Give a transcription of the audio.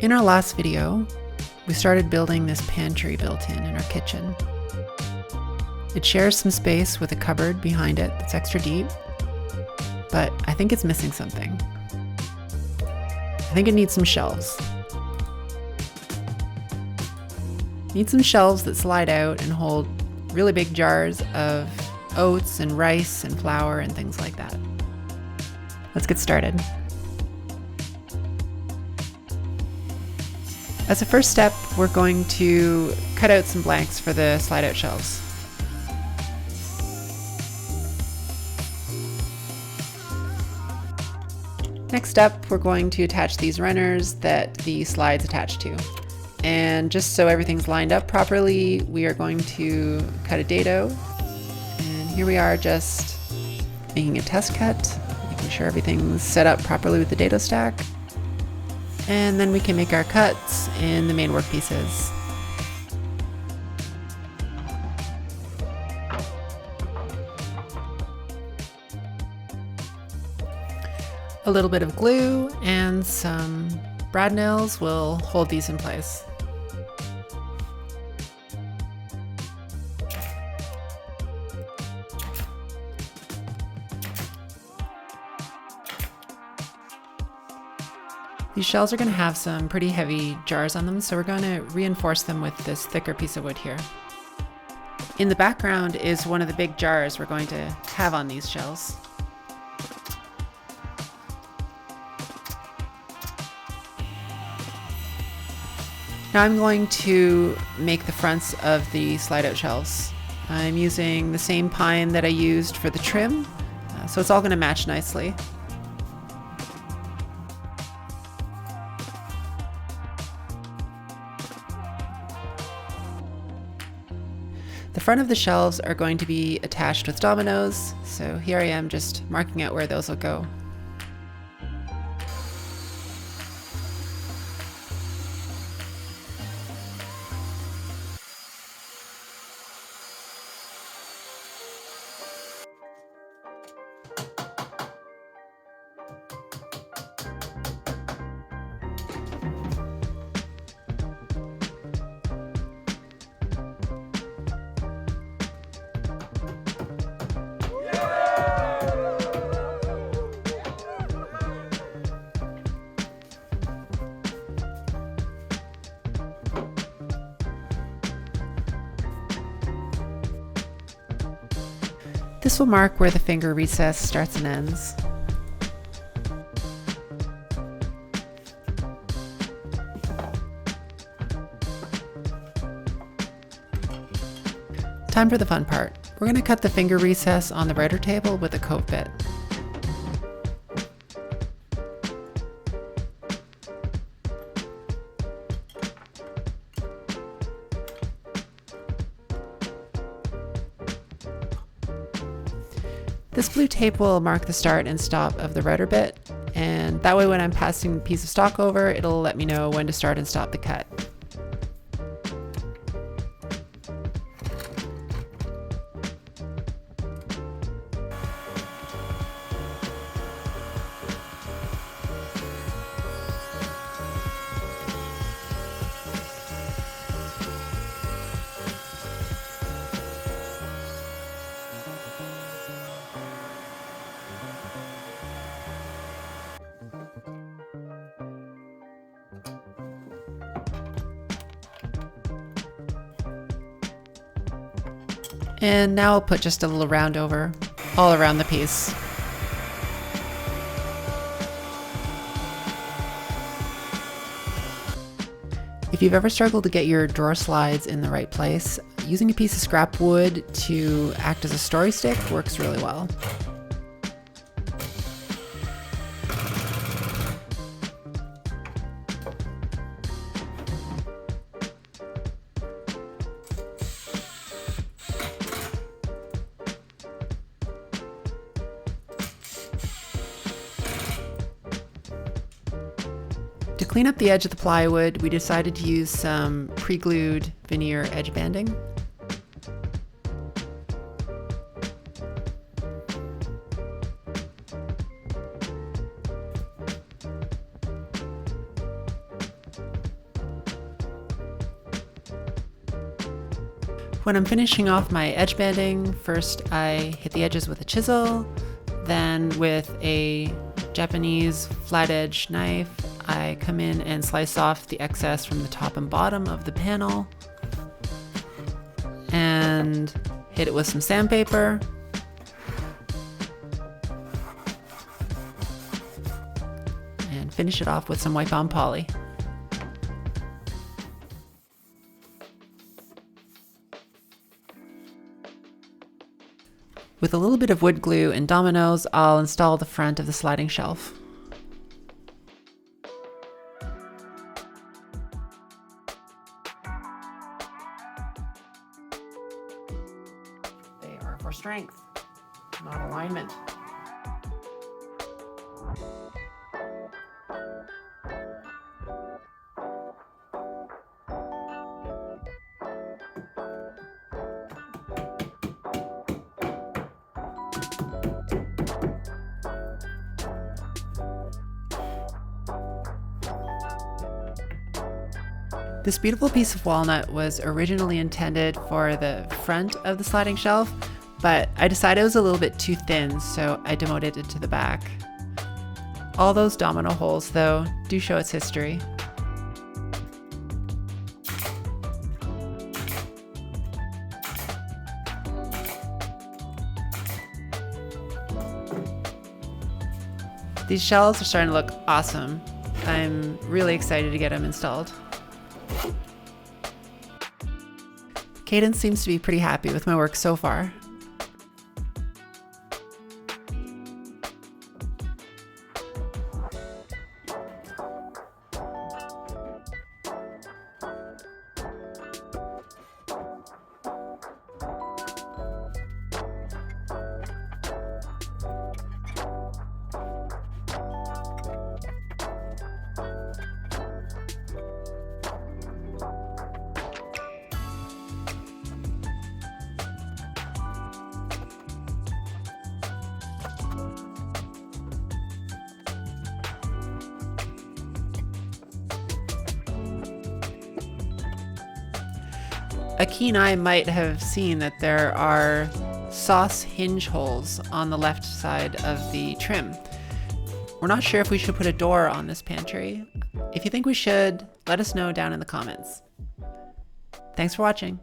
In our last video, we started building this pantry built-in in our kitchen. It shares some space with a cupboard behind it that's extra deep, but I think it's missing something. I think it needs some shelves. It needs some shelves that slide out and hold really big jars of oats and rice and flour and things like that. Let's get started. As a first step, we're going to cut out some blanks for the slide-out shelves. Next up, we're going to attach these runners that the slides attach to. And just so everything's lined up properly, we are going to cut a dado. And here we are, just making a test cut, making sure everything's set up properly with the dado stack. And then we can make our cuts in the main work pieces. A little bit of glue and some brad nails will hold these in place. These shelves are going to have some pretty heavy jars on them, so we're going to reinforce them with this thicker piece of wood here. In the background is one of the big jars we're going to have on these shelves. Now I'm going to make the fronts of the slide-out shelves. I'm using the same pine that I used for the trim, so it's all going to match nicely. The front of the shelves are going to be attached with dominoes, so here I am just marking out where those will go. This will mark where the finger recess starts and ends. Time for the fun part. We're going to cut the finger recess on the router table with a cove bit. This blue tape will mark the start and stop of the router bit, and that way when I'm passing a piece of stock over, it'll let me know when to start and stop the cut. And now I'll put just a little round over all around the piece. If you've ever struggled to get your drawer slides in the right place, using a piece of scrap wood to act as a story stick works really well. To clean up the edge of the plywood, we decided to use some pre-glued veneer edge banding. When I'm finishing off my edge banding, first I hit the edges with a chisel, then with a Japanese flat edge knife, I come in and slice off the excess from the top and bottom of the panel and hit it with some sandpaper. And finish it off with some wipe-on poly. With a little bit of wood glue and dominoes, I'll install the front of the sliding shelf. They are for strength, not alignment. This beautiful piece of walnut was originally intended for the front of the sliding shelf, but I decided it was a little bit too thin, so I demoted it to the back. All those domino holes, though, do show its history. These shelves are starting to look awesome. I'm really excited to get them installed. Cadence seems to be pretty happy with my work so far. A keen eye might have seen that there are sauce hinge holes on the left side of the trim. We're not sure if we should put a door on this pantry. If you think we should, let us know down in the comments. Thanks for watching.